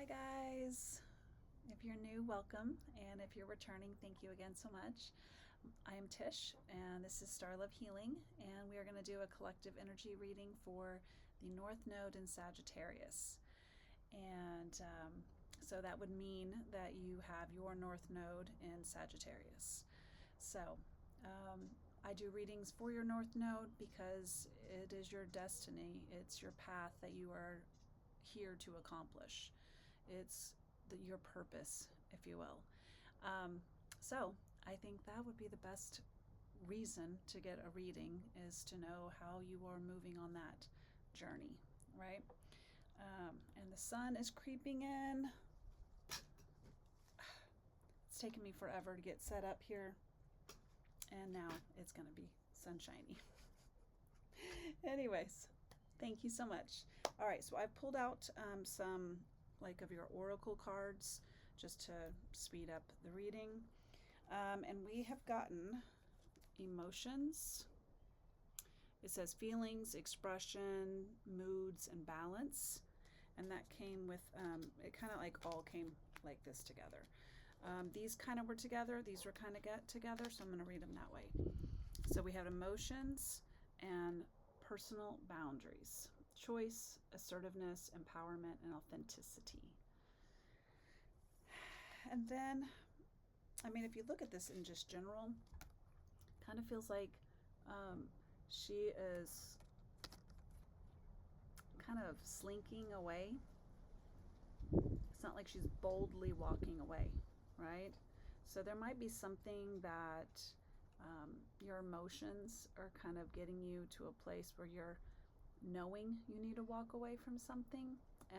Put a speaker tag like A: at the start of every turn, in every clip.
A: Hi guys! If you're new, welcome, and if you're returning, thank you again so much. I am Tish, and this is Star Love Healing, and we are going to do a collective energy reading for the North Node in Sagittarius. And so that would mean that you have your North Node in Sagittarius. So I do readings for your North Node because it is your destiny, it's your path that you are here to accomplish. It's your purpose, if you will. So I think that would be the best reason to get a reading, is to know how you are moving on that journey, right? And the sun is creeping in. It's taken me forever to get set up here, and now it's going to be sunshiny. Anyways, thank you so much. All right, so I've pulled out some of your oracle cards just to speed up the reading. And we have gotten emotions. It says feelings, expression, moods, and balance. And that came with, it kind of like all came like this together. These kind of were together. These were kind of get together. So I'm going to read them that way. So we have emotions and personal boundaries, choice, assertiveness, empowerment, and authenticity. And then, I mean, if you look at this in just general, kind of feels like she is kind of slinking away. It's not like she's boldly walking away, right? So there might be something that your emotions are kind of getting you to a place where you're knowing you need to walk away from something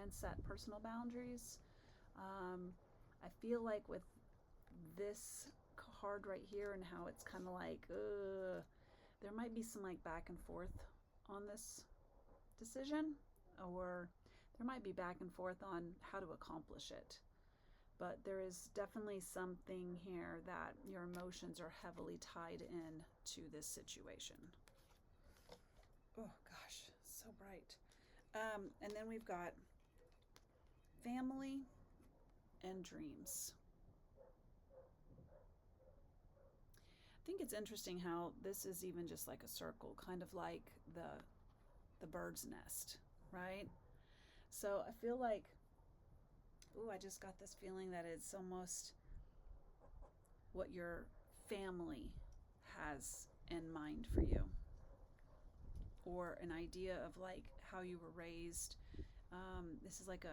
A: and set personal boundaries. I feel like with this card right here and how it's kind of like, there might be some like back and forth on this decision, or there might be back and forth on how to accomplish it. But there is definitely something here that your emotions are heavily tied in to this situation. Oh gosh, so bright. And then we've got family and dreams. I think it's interesting how this is even just like a circle, kind of like the bird's nest, right? So I feel like, I just got this feeling that it's almost what your family has in mind for you, or an idea of like how you were raised. This is like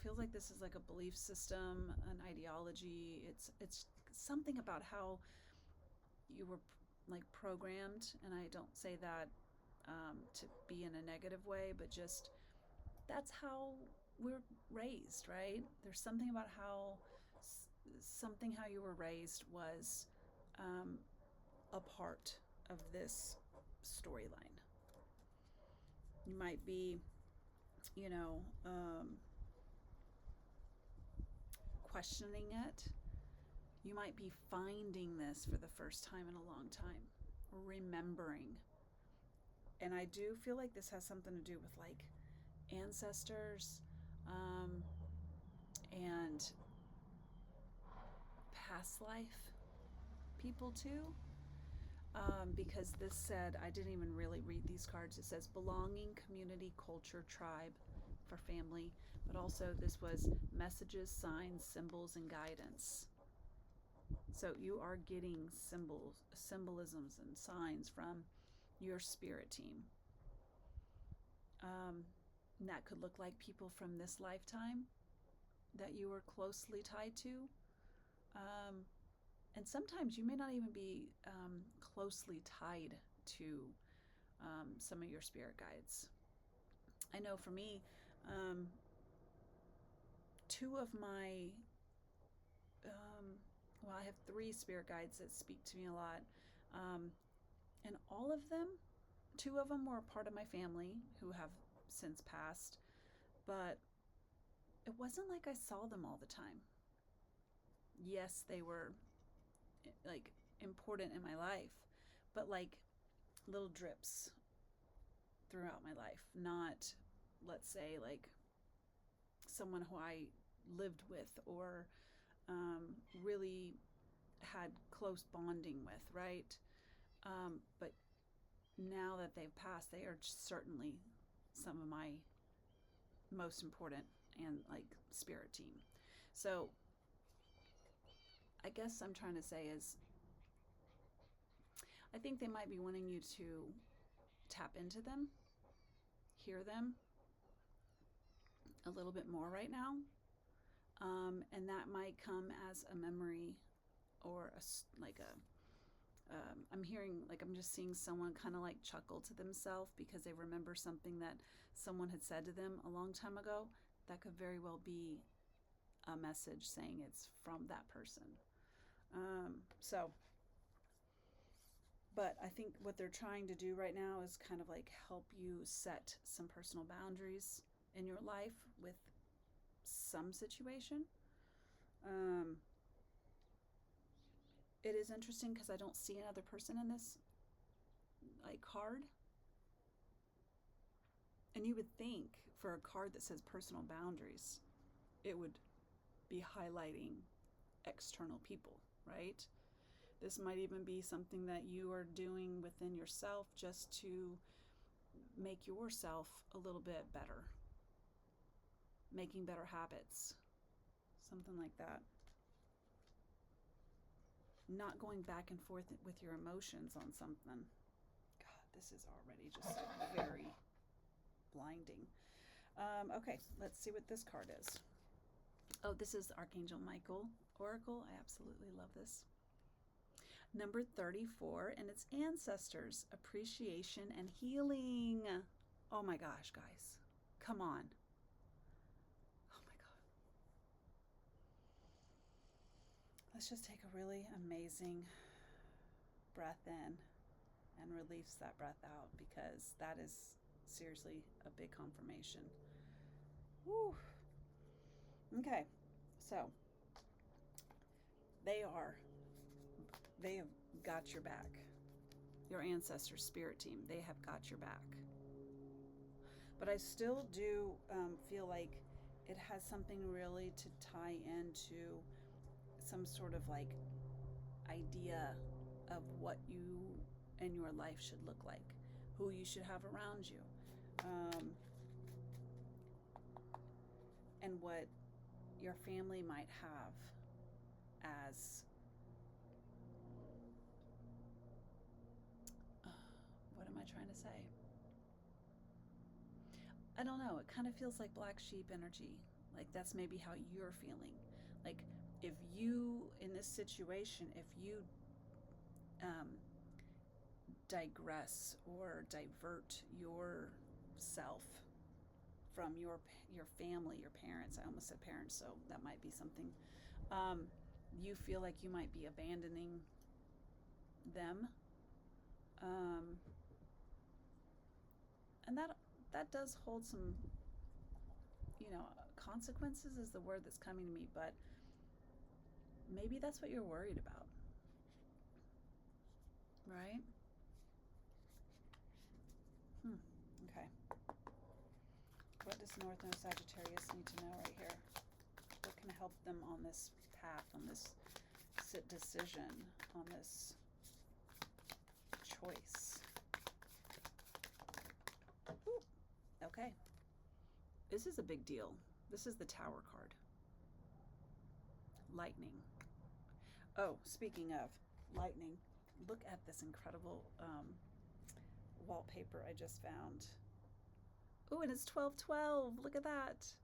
A: feels like this is like a belief system, an ideology. It's something about how you were like programmed, and I don't say that to be in a negative way, but just that's how we're raised, right? There's something about how you were raised was a part of this storyline. You might be, you know, questioning it. You might be finding this for the first time in a long time, remembering. And I do feel like this has something to do with like ancestors and past life people too. Because this said, I didn't even really read these cards. It says belonging, community, culture, tribe for family, but also this was messages, signs, symbols, and guidance. So you are getting symbolisms, and signs from your spirit team. And that could look like people from this lifetime that you were closely tied to. And sometimes you may not even be closely tied to some of your spirit guides. I know for me, two of my, I have three spirit guides that speak to me a lot. And all of them, two of them were a part of my family who have since passed, but it wasn't like I saw them all the time. Yes, they were like important in my life, but like little drips throughout my life, not, let's say, like someone who I lived with or really had close bonding with, right? But now that they've passed, they are certainly some of my most important and like spirit team. So I guess I'm trying to say is I think they might be wanting you to tap into them, hear them a little bit more right now. And that might come as a memory or I'm hearing, like, I'm just seeing someone kind of like chuckle to themselves because they remember something that someone had said to them a long time ago. That could very well be a message saying it's from that person. But I think what they're trying to do right now is kind of like help you set some personal boundaries in your life with some situation. It is interesting because I don't see another person in this like card. And you would think for a card that says personal boundaries, it would be highlighting external people, right? This might even be something that you are doing within yourself just to make yourself a little bit better, making better habits, something like that. Not going back and forth with your emotions on something. God, this is already just very blinding. Okay, let's see what this card is. Oh, this is Archangel Michael Oracle. I absolutely love this. Number 34, and it's Ancestors, Appreciation and Healing. Oh my gosh, guys. Come on. Oh my God. Let's just take a really amazing breath in and release that breath out, because that is seriously a big confirmation. Woo. Okay, so they have got your back. Your ancestors, spirit team, they have got your back. But I still do feel like it has something really to tie into some sort of like idea of what you and your life should look like, who you should have around you, and what your family might have as what am I trying to say? I don't know. It kind of feels like black sheep energy. Like that's maybe how you're feeling. Like if you, in this situation, if you digress or divert yourself from your family, your parents. I almost said parents, so that might be something. You feel like you might be abandoning them, and that does hold some, consequences is the word that's coming to me. But maybe that's what you're worried about, right? Okay. What does North Node Sagittarius need to know right here? What can help them on this path, on this decision, on this choice? Ooh. Okay. This is a big deal. This is the Tower card. Lightning. Oh, speaking of lightning, look at this incredible wallpaper I just found. Oh, and it's 1212. Look at that.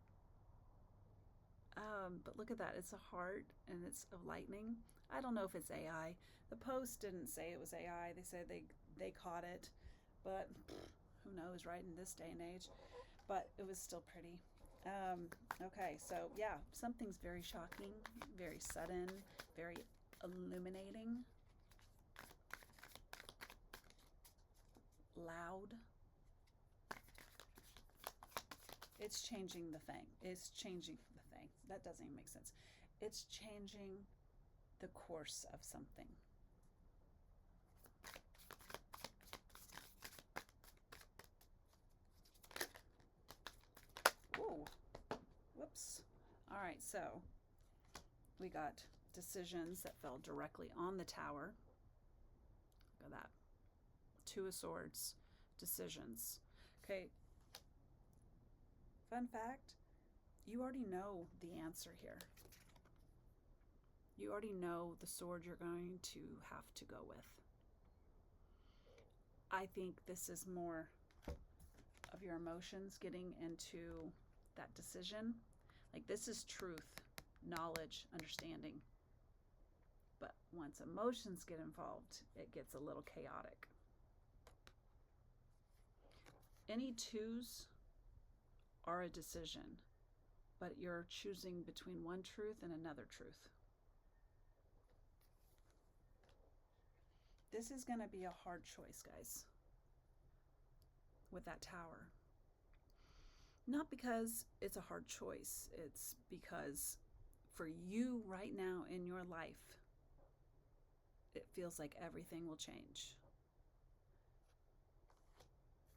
A: But look at that. It's a heart and it's of lightning. I don't know if it's AI. The post didn't say it was AI. They said they caught it, but who knows, right, in this day and age. But it was still pretty. Okay, so yeah, something's very shocking, very sudden, very illuminating, loud. It's changing the thing. It's changing the thing. That doesn't even make sense. It's changing the course of something. Ooh. Whoops. All right. right, so we got decisions that fell directly on the Tower. Look at that. Two of Swords, decisions. Okay, fun fact, you already know the answer here. You already know the sword you're going to have to go with. I think this is more of your emotions getting into that decision. Like, this is truth, knowledge, understanding. But once emotions get involved, it gets a little chaotic. Any twos are a decision, but you're choosing between one truth and another truth. This is going to be a hard choice, guys, with that Tower. Not because it's a hard choice, it's because for you right now in your life, it feels like everything will change.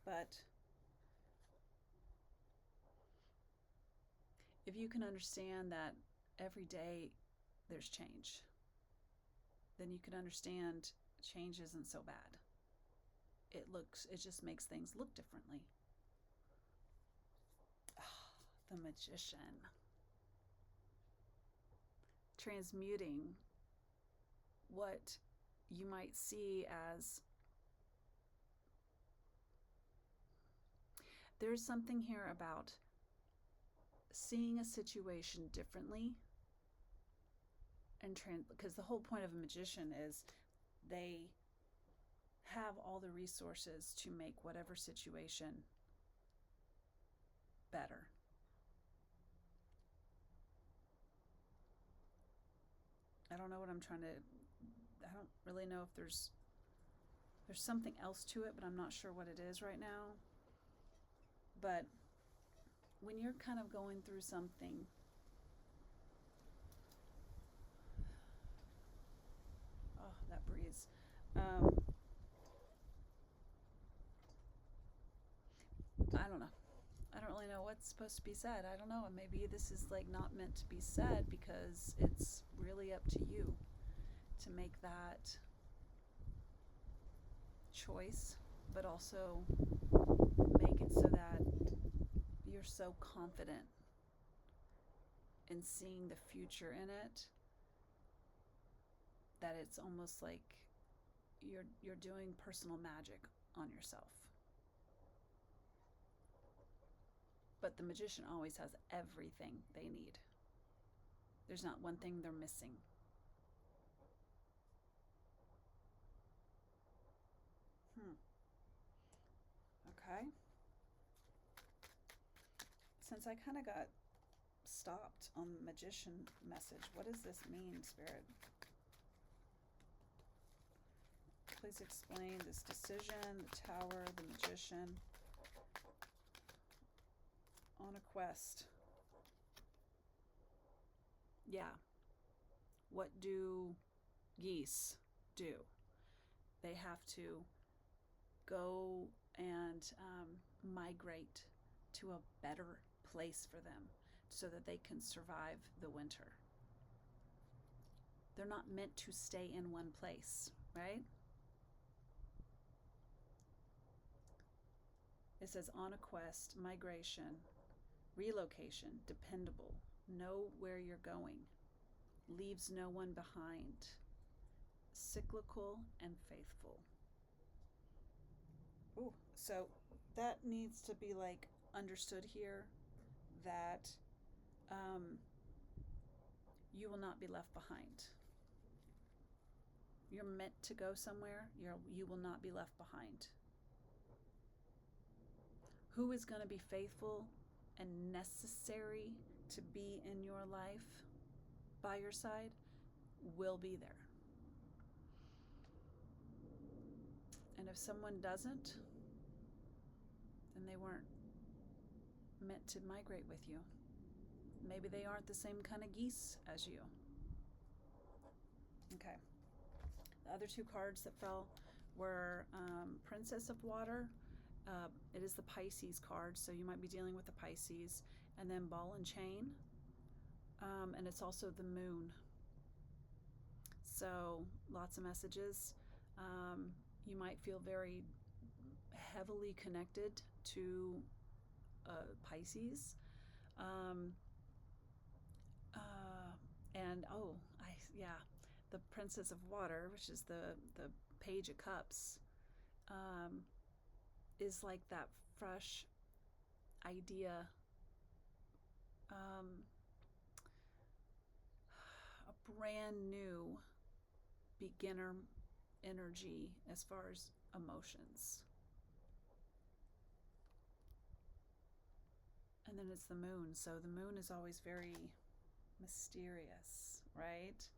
A: But if you can understand that every day there's change, then you can understand change isn't so bad. It just makes things look differently. The Magician. Transmuting what you might see as, there's something here about seeing a situation differently, and because the whole point of a magician is they have all the resources to make whatever situation better. I don't know what I'm trying to, I don't really know if there's something else to it, but I'm not sure what it is right now. But when you're kind of going through something, oh, that breeze. I don't know. I don't really know what's supposed to be said. I don't know. And maybe this is like not meant to be said because it's really up to you to make that choice, but also make it so that you're so confident in seeing the future in it that it's almost like you're doing personal magic on yourself. But the magician always has everything they need. There's not one thing they're missing. Okay. Since I kind of got stopped on the magician message, what does this mean, Spirit? Please explain this decision, the Tower, the magician. On a quest. Yeah. What do geese do? They have to go and migrate to a better place for them so that they can survive the winter. They're not meant to stay in one place, right? It says on a quest, migration, relocation, dependable, know where you're going, leaves no one behind, cyclical and faithful. Ooh, so that needs to be like understood here, that you will not be left behind. You're meant to go somewhere. You will not be left behind. Who is going to be faithful and necessary to be in your life by your side will be there. And if someone doesn't, then they weren't meant to migrate with you. Maybe they aren't the same kind of geese as you. Okay. The other two cards that fell were Princess of Water. It is the Pisces card, so you might be dealing with the Pisces. And then Ball and Chain. And it's also the moon. So lots of messages. You might feel very heavily connected to Pisces. Um, and the Princess of Water, which is the Page of Cups, is like that fresh idea, a brand new beginner energy as far as emotions. And then it's the moon. So the moon is always very mysterious, right?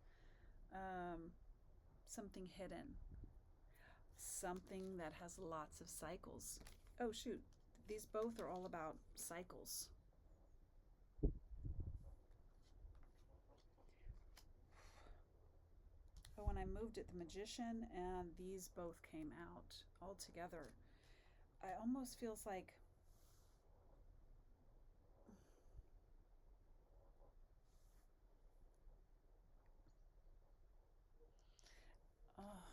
A: Something hidden, something that has lots of cycles. Oh, shoot. These both are all about cycles. But when I moved it, the Magician and these both came out all together. I almost feels like oh,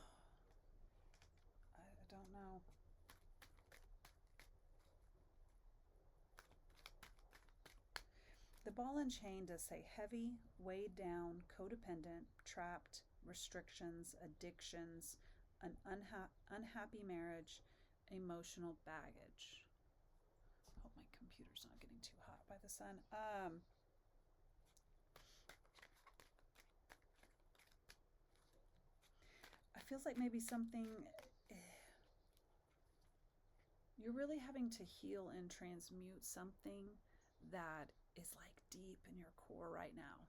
A: I don't know. The ball and chain does say heavy, weighed down, codependent, trapped, restrictions, addictions, an unhappy marriage, emotional baggage. Hope my computer's not getting too hot by the sun. It feels like maybe something you're really having to heal and transmute something that is like deep in your core right now.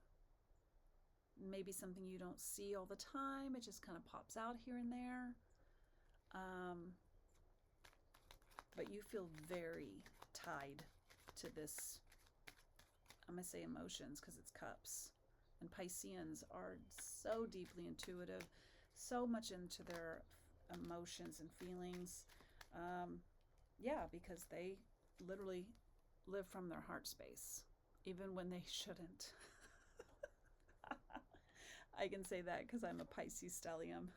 A: Maybe something you don't see all the time. It just kind of pops out here and there. But you feel very tied to this, I'm going to say emotions because it's cups. And Pisceans are so deeply intuitive, so much into their emotions and feelings. Because they literally live from their heart space, even when they shouldn't. I can say that because I'm a Pisces stellium.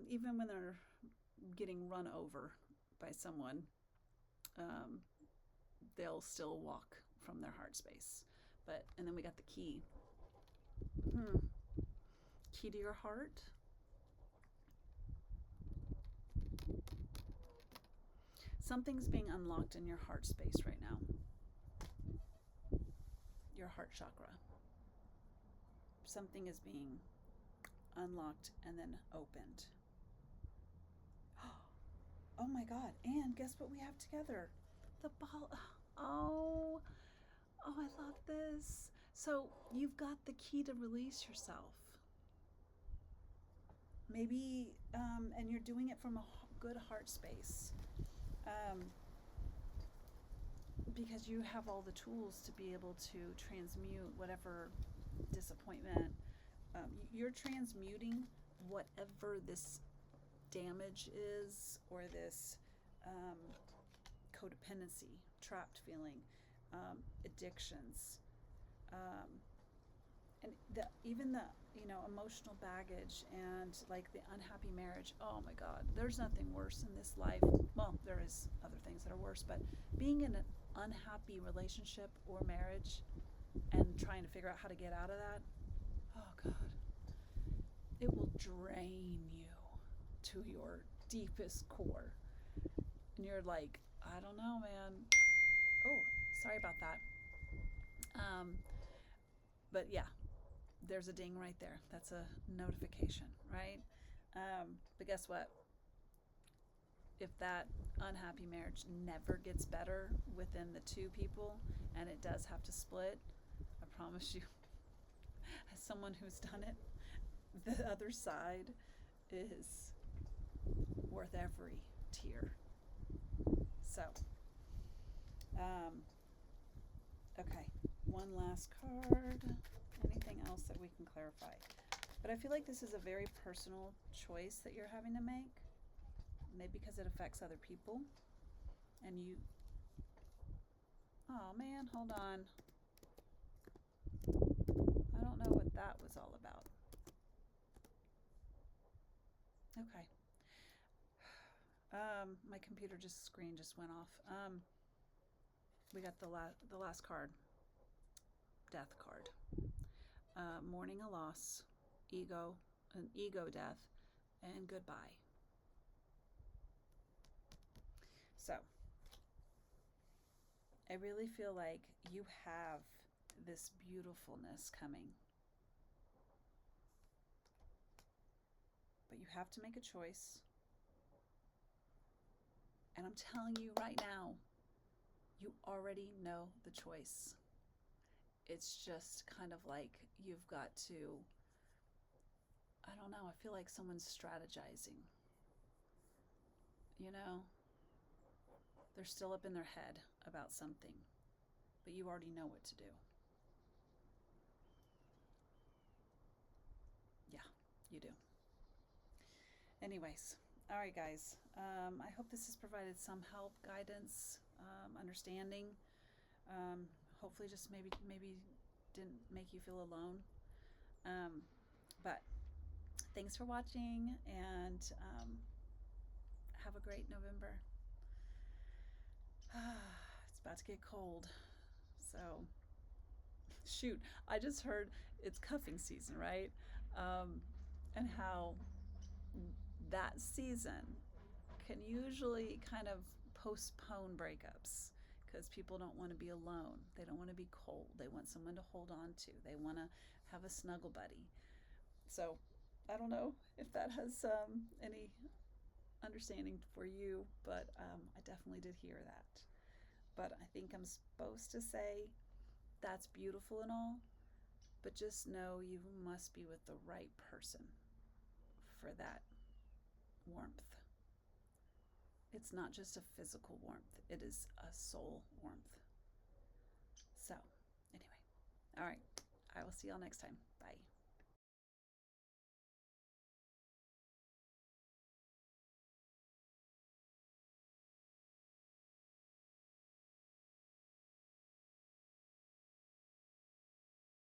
A: Even when they're getting run over by someone, they'll still walk from their heart space. And then we got the key. Key to your heart. Something's being unlocked in your heart space right now. Your heart chakra. Something is being unlocked and then opened. Oh my God. And guess what we have together? The ball. Oh, I love this. So you've got the key to release yourself. Maybe, and you're doing it from a good heart space. Because you have all the tools to be able to transmute whatever disappointment. You're transmuting whatever this damage is, or this codependency, trapped feeling, addictions, and even the emotional baggage, and like the unhappy marriage. Oh my God, there's nothing worse in this life. Well, there is other things that are worse, but being in an unhappy relationship or marriage and trying to figure out how to get out of that, oh God, it will drain you to your deepest core. And you're like, I don't know, man. Oh, sorry about that. But yeah, there's a ding right there. That's a notification, right? But guess what? If that unhappy marriage never gets better within the two people, and it does have to split, I promise you, as someone who's done it, the other side is worth every tear. So, okay, one last card. Anything else that we can clarify? But I feel like this is a very personal choice that you're having to make. Maybe because it affects other people. And you, oh man, hold on. I don't know what that was all about. Okay. My computer screen just went off. We got the last card, death card. Mourning a loss, an ego death, and goodbye. So, I really feel like you have this beautifulness coming. But you have to make a choice. And I'm telling you right now, you already know the choice. It's just kind of like you've got to, I don't know, I feel like someone's strategizing. You know, they're still up in their head about something, but you already know what to do. Yeah, you do. Anyways, all right, guys. I hope this has provided some help, guidance, understanding. Hopefully, just maybe didn't make you feel alone. But thanks for watching, and have a great November. It's about to get cold, so shoot. I just heard it's cuffing season, right? And how that season can usually kind of postpone breakups because people don't want to be alone. They don't want to be cold. They want someone to hold on to. They want to have a snuggle buddy. So I don't know if that has any understanding for you, but I definitely did hear that. But I think I'm supposed to say that's beautiful and all, but just know you must be with the right person for that warmth. It's not just a physical warmth, it is a soul warmth. So, anyway, all right, I will see y'all next time. Bye.